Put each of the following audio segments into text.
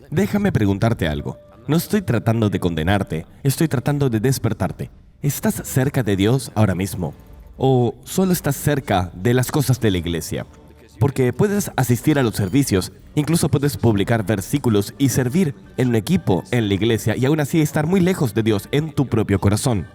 Déjame preguntarte algo. No estoy tratando de condenarte, estoy tratando de despertarte. ¿Estás cerca de Dios ahora mismo? ¿O solo estás cerca de las cosas de la iglesia? Porque puedes asistir a los servicios, incluso puedes publicar versículos y servir en un equipo en la iglesia y aún así estar muy lejos de Dios en tu propio corazón.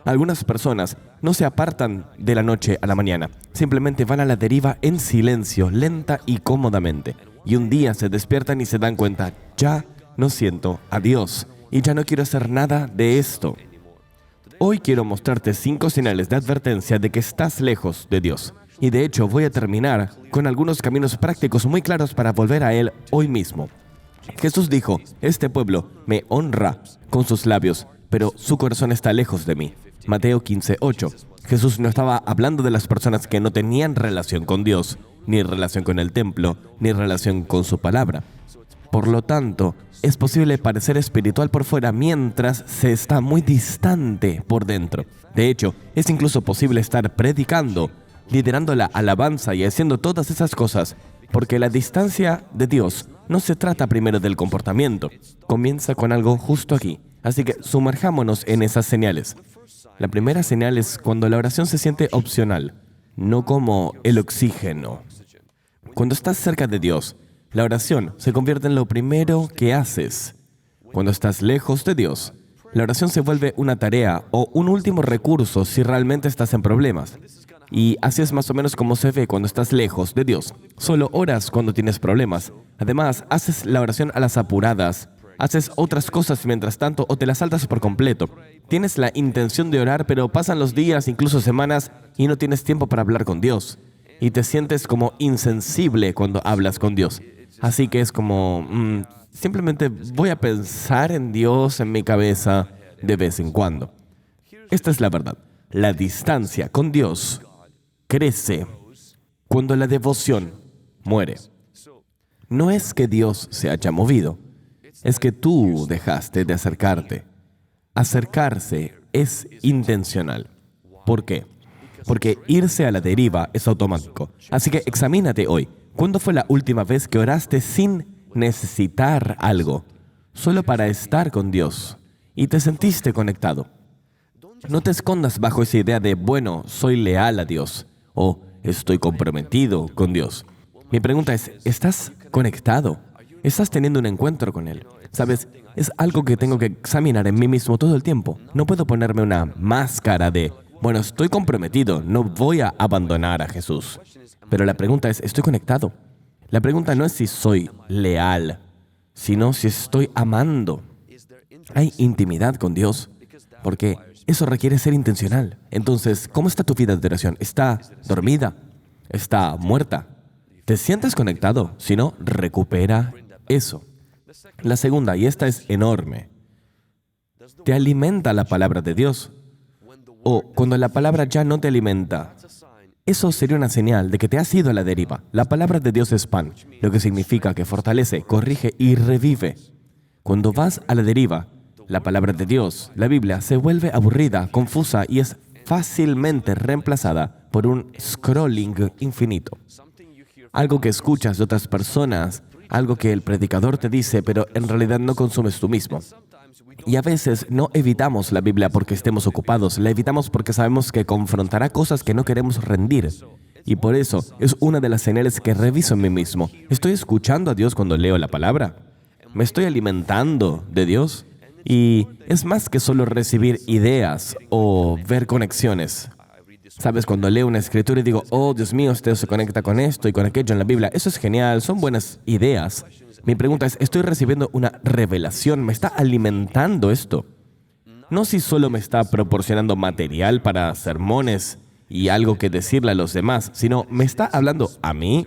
Algunas personas no se apartan de la noche a la mañana, simplemente van a la deriva en silencio, lenta y cómodamente. Y un día se despiertan y se dan cuenta, ya no siento a Dios y ya no quiero hacer nada de esto. Hoy quiero mostrarte 5 señales de advertencia de que estás lejos de Dios. Y de hecho voy a terminar con algunos caminos prácticos muy claros para volver a Él hoy mismo. Jesús dijo, este pueblo me honra con sus labios, pero su corazón está lejos de mí. Mateo 15:8. Jesús no estaba hablando de las personas que no tenían relación con Dios, ni relación con el templo, ni relación con su palabra. Por lo tanto, es posible parecer espiritual por fuera mientras se está muy distante por dentro. De hecho, es incluso posible estar predicando, liderando la alabanza y haciendo todas esas cosas, porque la distancia de Dios no se trata primero del comportamiento. Comienza con algo justo aquí. Así que sumerjámonos en esas señales. La primera señal es cuando la oración se siente opcional, no como el oxígeno. Cuando estás cerca de Dios, la oración se convierte en lo primero que haces. Cuando estás lejos de Dios, la oración se vuelve una tarea o un último recurso si realmente estás en problemas. Y así es más o menos como se ve cuando estás lejos de Dios. Solo oras cuando tienes problemas. Además, haces la oración a las apuradas. Haces otras cosas mientras tanto o te las saltas por completo. Tienes la intención de orar, pero pasan los días, incluso semanas, y no tienes tiempo para hablar con Dios. Y te sientes como insensible cuando hablas con Dios. Así que es como, simplemente voy a pensar en Dios en mi cabeza de vez en cuando. Esta es la verdad. La distancia con Dios crece cuando la devoción muere. No es que Dios se haya movido, es que tú dejaste de acercarte. Acercarse es intencional. ¿Por qué? Porque irse a la deriva es automático. Así que examínate hoy. ¿Cuándo fue la última vez que oraste sin necesitar algo? Solo para estar con Dios. Y te sentiste conectado. No te escondas bajo esa idea de, bueno, soy leal a Dios. O estoy comprometido con Dios. Mi pregunta es, ¿estás conectado? ¿Estás teniendo un encuentro con Él? ¿Sabes? Es algo que tengo que examinar en mí mismo todo el tiempo. No puedo ponerme una máscara de, bueno, estoy comprometido, no voy a abandonar a Jesús. Pero la pregunta es, ¿estoy conectado? La pregunta no es si soy leal, sino si estoy amando. Hay intimidad con Dios, porque eso requiere ser intencional. Entonces, ¿cómo está tu vida de oración? ¿Está dormida? ¿Está muerta? ¿Te sientes conectado? Si no, recupera eso. La segunda, y esta es enorme, ¿te alimenta la palabra de Dios? O cuando la palabra ya no te alimenta, eso sería una señal de que te has ido a la deriva. La palabra de Dios es pan, lo que significa que fortalece, corrige y revive. Cuando vas a la deriva, la palabra de Dios, la Biblia, se vuelve aburrida, confusa y es fácilmente reemplazada por un scrolling infinito. Algo que escuchas de otras personas, algo que el predicador te dice, pero en realidad no consumes tú mismo. Y a veces no evitamos la Biblia porque estemos ocupados, la evitamos porque sabemos que confrontará cosas que no queremos rendir. Y por eso es una de las señales que reviso en mí mismo. ¿Estoy escuchando a Dios cuando leo la palabra? ¿Me estoy alimentando de Dios? Y es más que solo recibir ideas o ver conexiones. ¿Sabes? Cuando leo una escritura y digo, oh, Dios mío, usted se conecta con esto y con aquello en la Biblia. Eso es genial, son buenas ideas. Mi pregunta es, ¿estoy recibiendo una revelación? ¿Me está alimentando esto? No si solo me está proporcionando material para sermones y algo que decirle a los demás, sino me está hablando a mí.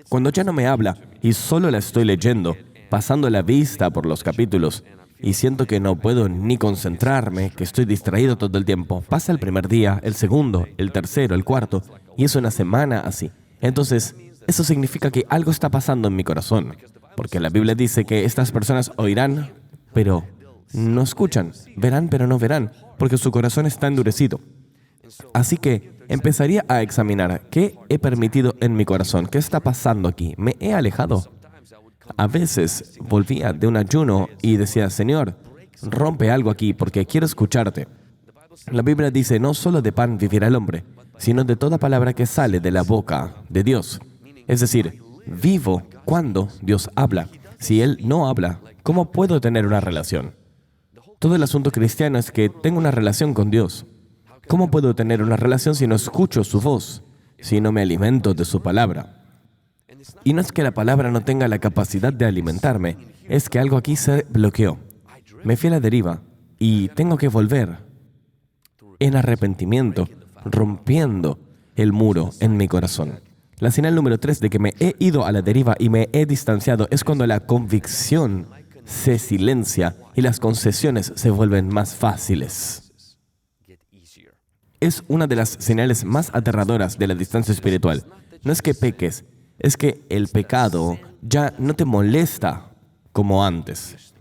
Cuando ya no me habla y solo la estoy leyendo, pasando la vista por los capítulos, y siento que no puedo ni concentrarme, que estoy distraído todo el tiempo. Pasa el primer día, el segundo, el tercero, el cuarto, y es una semana así. Entonces, eso significa que algo está pasando en mi corazón, porque la Biblia dice que estas personas oirán, pero no escuchan, verán, pero no verán, porque su corazón está endurecido. Así que empezaría a examinar qué he permitido en mi corazón, qué está pasando aquí, me he alejado. A veces volvía de un ayuno y decía, Señor, rompe algo aquí porque quiero escucharte. La Biblia dice, no solo de pan vivirá el hombre, sino de toda palabra que sale de la boca de Dios. Es decir, vivo cuando Dios habla. Si Él no habla, ¿cómo puedo tener una relación? Todo el asunto cristiano es que tengo una relación con Dios. ¿Cómo puedo tener una relación si no escucho su voz, si no me alimento de su palabra? Y no es que la palabra no tenga la capacidad de alimentarme, es que algo aquí se bloqueó. Me fui a la deriva y tengo que volver en arrepentimiento, rompiendo el muro en mi corazón. La señal número 3 de que me he ido a la deriva y me he distanciado es cuando la convicción se silencia y las concesiones se vuelven más fáciles. Es una de las señales más aterradoras de la distancia espiritual. No es que peques, es que el pecado ya no te molesta como antes.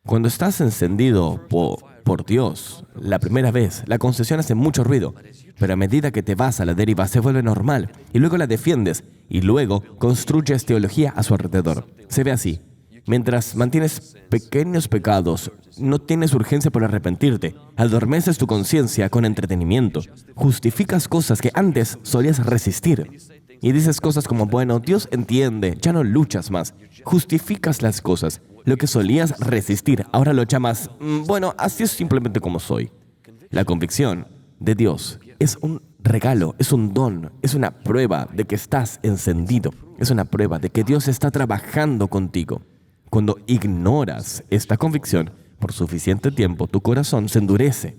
Cuando estás encendido por Dios, la primera vez, la concesión hace mucho ruido, pero a medida que te vas a la deriva se vuelve normal, y luego la defiendes, y luego construyes teología a su alrededor. Se ve así. Mientras mantienes pequeños pecados, no tienes urgencia por arrepentirte. Adormeces tu conciencia con entretenimiento. Justificas cosas que antes solías resistir. Y dices cosas como, bueno, Dios entiende, ya no luchas más. Justificas las cosas. Lo que solías resistir, ahora lo llamas, bueno, así es simplemente como soy. La convicción de Dios es un regalo, es un don, es una prueba de que estás encendido. Es una prueba de que Dios está trabajando contigo. Cuando ignoras esta convicción por suficiente tiempo, tu corazón se endurece.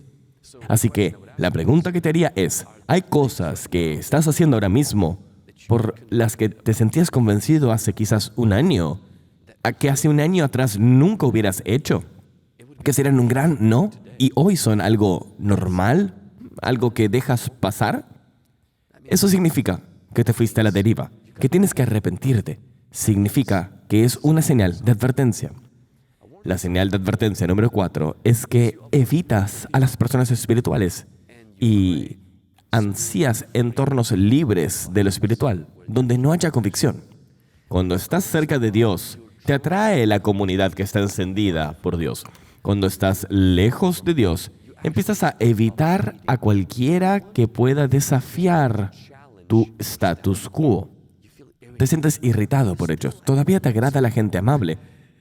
Así que la pregunta que te haría es, ¿hay cosas que estás haciendo ahora mismo por las que te sentías convencido hace quizás un año, a que hace un año atrás nunca hubieras hecho? Que serían un gran no y hoy son algo normal, algo que dejas pasar. Eso significa que te fuiste a la deriva, que tienes que arrepentirte. Significa que es una señal de advertencia. La señal de advertencia número 4 es que evitas a las personas espirituales y ansías entornos libres de lo espiritual, donde no haya convicción. Cuando estás cerca de Dios, te atrae la comunidad que está encendida por Dios. Cuando estás lejos de Dios, empiezas a evitar a cualquiera que pueda desafiar tu status quo. Te sientes irritado por ellos. Todavía te agrada la gente amable.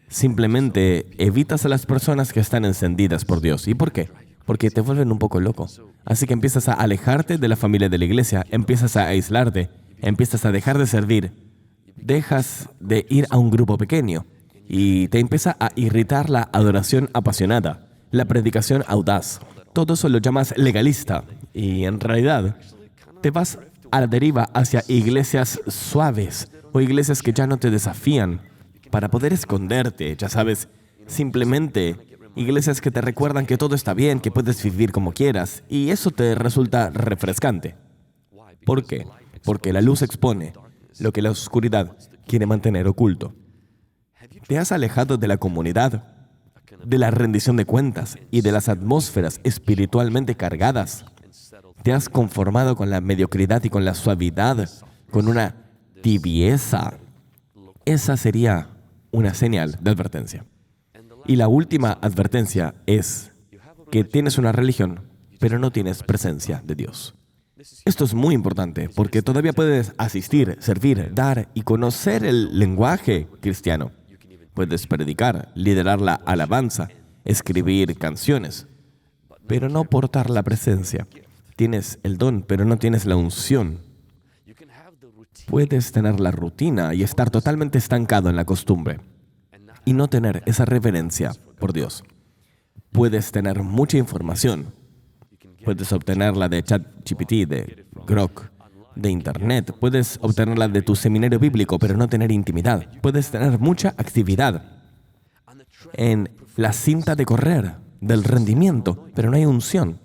Simplemente evitas a las personas que están encendidas por Dios. ¿Y por qué? Porque te vuelven un poco loco. Así que empiezas a alejarte de la familia de la iglesia, empiezas a aislarte, empiezas a dejar de servir, dejas de ir a un grupo pequeño y te empieza a irritar la adoración apasionada, la predicación audaz. Todo eso lo llamas legalista y en realidad te vas a la deriva hacia iglesias suaves o iglesias que ya no te desafían para poder esconderte, ya sabes, simplemente iglesias que te recuerdan que todo está bien, que puedes vivir como quieras y eso te resulta refrescante. ¿Por qué? Porque la luz expone lo que la oscuridad quiere mantener oculto. ¿Te has alejado de la comunidad, de la rendición de cuentas y de las atmósferas espiritualmente cargadas? ¿Te has conformado con la mediocridad y con la suavidad, con una tibieza? Esa sería una señal de advertencia. Y la última advertencia es que tienes una religión, pero no tienes presencia de Dios. Esto es muy importante porque todavía puedes asistir, servir, dar y conocer el lenguaje cristiano. Puedes predicar, liderar la alabanza, escribir canciones, pero no portar la presencia. Tienes el don, pero no tienes la unción. Puedes tener la rutina y estar totalmente estancado en la costumbre y no tener esa reverencia por Dios. Puedes tener mucha información. Puedes obtenerla de ChatGPT, de Grok, de Internet. Puedes obtenerla de tu seminario bíblico, pero no tener intimidad. Puedes tener mucha actividad en la cinta de correr, del rendimiento, pero no hay unción.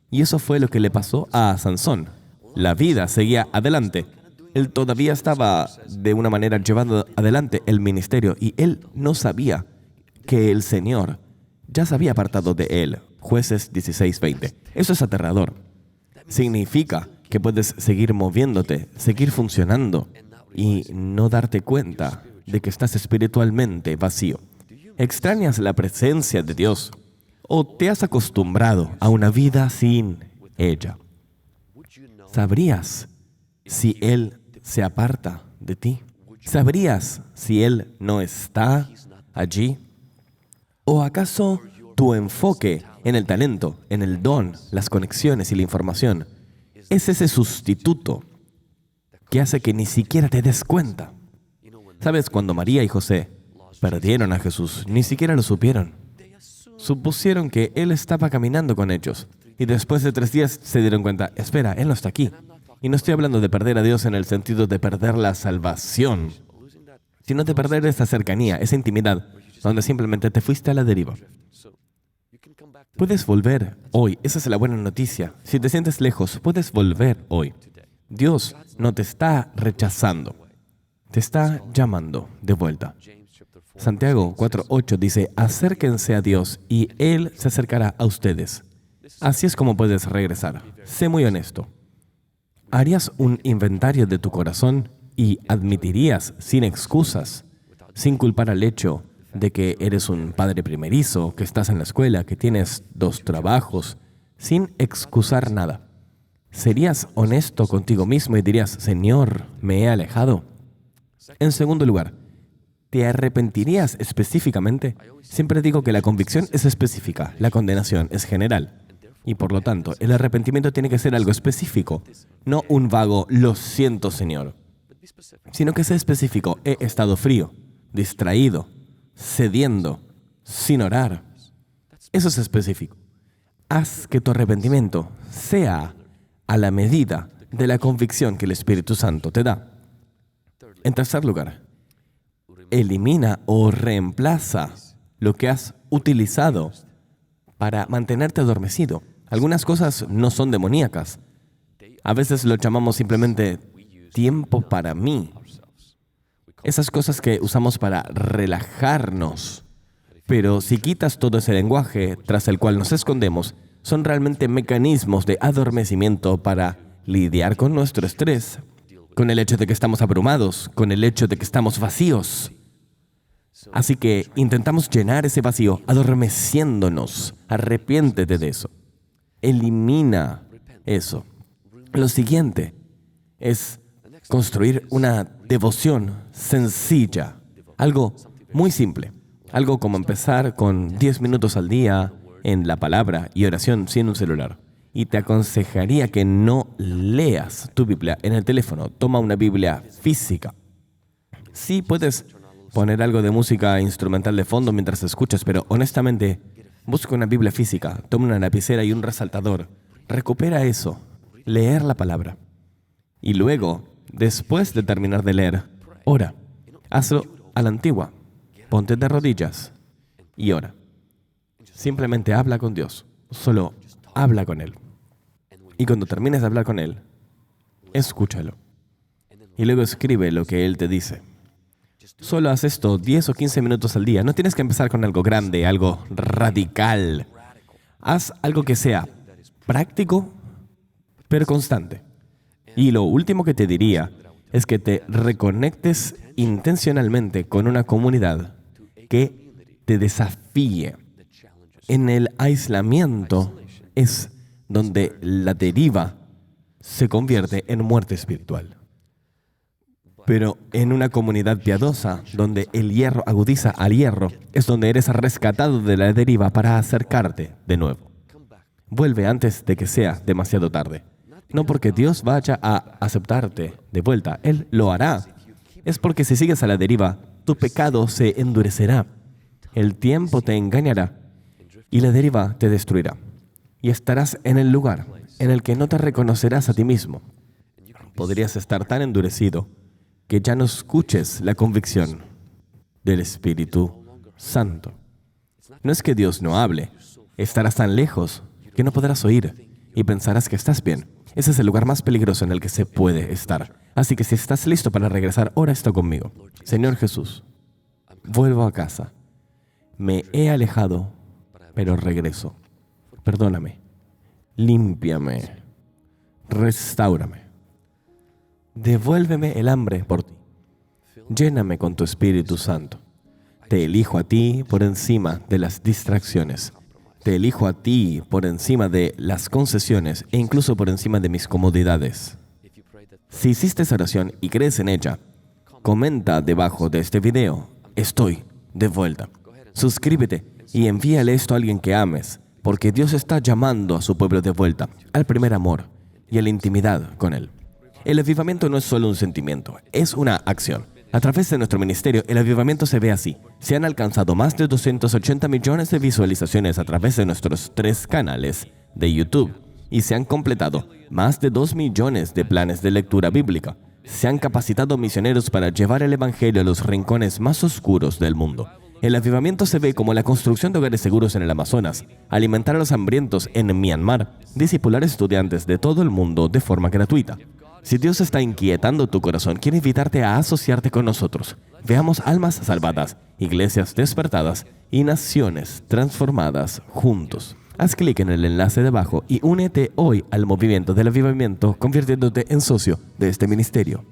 Y eso fue lo que le pasó a Sansón. La vida seguía adelante. Él todavía estaba de una manera llevando adelante el ministerio y él no sabía que el Señor ya se había apartado de él. Jueces 16:20. Eso es aterrador. Significa que puedes seguir moviéndote, seguir funcionando y no darte cuenta de que estás espiritualmente vacío. ¿Extrañas la presencia de Dios o te has acostumbrado a una vida sin ella? ¿Sabrías si Él se aparta de ti? ¿Sabrías si Él no está allí? ¿O acaso tu enfoque en el talento, en el don, las conexiones y la información es ese sustituto que hace que ni siquiera te des cuenta? ¿Sabes? Cuando María y José perdieron a Jesús, ni siquiera lo supieron. Supusieron que Él estaba caminando con ellos. Y después de 3 días se dieron cuenta, espera, Él no está aquí. Y no estoy hablando de perder a Dios en el sentido de perder la salvación, sino de perder esa cercanía, esa intimidad, donde simplemente te fuiste a la deriva. Puedes volver hoy. Esa es la buena noticia. Si te sientes lejos, puedes volver hoy. Dios no te está rechazando. Te está llamando de vuelta. Santiago 4:8 dice, acérquense a Dios y Él se acercará a ustedes. Así es como puedes regresar. Sé muy honesto. ¿Harías un inventario de tu corazón y admitirías sin excusas, sin culpar al hecho de que eres un padre primerizo, que estás en la escuela, que tienes 2 trabajos, sin excusar nada? ¿Serías honesto contigo mismo y dirías, Señor, me he alejado? En segundo lugar, ¿te arrepentirías específicamente? Siempre digo que la convicción es específica, la condenación es general. Y por lo tanto, el arrepentimiento tiene que ser algo específico, no un vago, lo siento, Señor, sino que sea específico. He estado frío, distraído, cediendo, sin orar. Eso es específico. Haz que tu arrepentimiento sea a la medida de la convicción que el Espíritu Santo te da. En tercer lugar, elimina o reemplaza lo que has utilizado para mantenerte adormecido. Algunas cosas no son demoníacas. A veces lo llamamos simplemente tiempo para mí. Esas cosas que usamos para relajarnos. Pero si quitas todo ese lenguaje tras el cual nos escondemos, son realmente mecanismos de adormecimiento para lidiar con nuestro estrés, con el hecho de que estamos abrumados, con el hecho de que estamos vacíos. Así que intentamos llenar ese vacío adormeciéndonos. Arrepiéntete de eso. Elimina eso. Lo siguiente es construir una devoción sencilla. Algo muy simple. Algo como empezar con 10 minutos al día en la palabra y oración sin un celular. Y te aconsejaría que no leas tu Biblia en el teléfono. Toma una Biblia física. Sí, puedes poner algo de música instrumental de fondo mientras escuchas, pero honestamente, busca una Biblia física, toma una lapicera y un resaltador. Recupera eso, leer la palabra. Y luego, después de terminar de leer, ora. Hazlo a la antigua. Ponte de rodillas y ora. Simplemente habla con Dios. Solo habla con Él. Y cuando termines de hablar con Él, escúchalo. Y luego escribe lo que Él te dice. Solo haz esto 10 o 15 minutos al día. No tienes que empezar con algo grande, algo radical. Haz algo que sea práctico, pero constante. Y lo último que te diría es que te reconectes intencionalmente con una comunidad que te desafíe. En el aislamiento es donde la deriva se convierte en muerte espiritual. Pero en una comunidad piadosa, donde el hierro agudiza al hierro, es donde eres rescatado de la deriva para acercarte de nuevo. Vuelve antes de que sea demasiado tarde. No porque Dios vaya a aceptarte de vuelta, Él lo hará. Es porque si sigues a la deriva, tu pecado se endurecerá. El tiempo te engañará y la deriva te destruirá. Y estarás en el lugar en el que no te reconocerás a ti mismo. Podrías estar tan endurecido que ya no escuches la convicción del Espíritu Santo. No es que Dios no hable, estarás tan lejos que no podrás oír y pensarás que estás bien. Ese es el lugar más peligroso en el que se puede estar. Así que si estás listo para regresar, ora esto conmigo. Señor Jesús, vuelvo a casa. Me he alejado, pero regreso. Perdóname, límpiame, restáurame. Devuélveme el hambre por ti. Lléname con tu Espíritu Santo. Te elijo a ti por encima de las distracciones. Te elijo a ti por encima de las concesiones e incluso por encima de mis comodidades. Si hiciste esa oración y crees en ella, comenta debajo de este video: estoy de vuelta. Suscríbete y envíale esto a alguien que ames, porque Dios está llamando a su pueblo de vuelta, al primer amor y a la intimidad con Él. El avivamiento no es solo un sentimiento, es una acción. A través de nuestro ministerio, el avivamiento se ve así. Se han alcanzado más de 280 millones de visualizaciones a través de nuestros 3 canales de YouTube y se han completado más de 2 millones de planes de lectura bíblica. Se han capacitado misioneros para llevar el evangelio a los rincones más oscuros del mundo. El avivamiento se ve como la construcción de hogares seguros en el Amazonas, alimentar a los hambrientos en Myanmar, discipular estudiantes de todo el mundo de forma gratuita. Si Dios está inquietando tu corazón, quiero invitarte a asociarte con nosotros. Veamos almas salvadas, iglesias despertadas y naciones transformadas juntos. Haz clic en el enlace de abajo y únete hoy al movimiento del avivamiento, convirtiéndote en socio de este ministerio.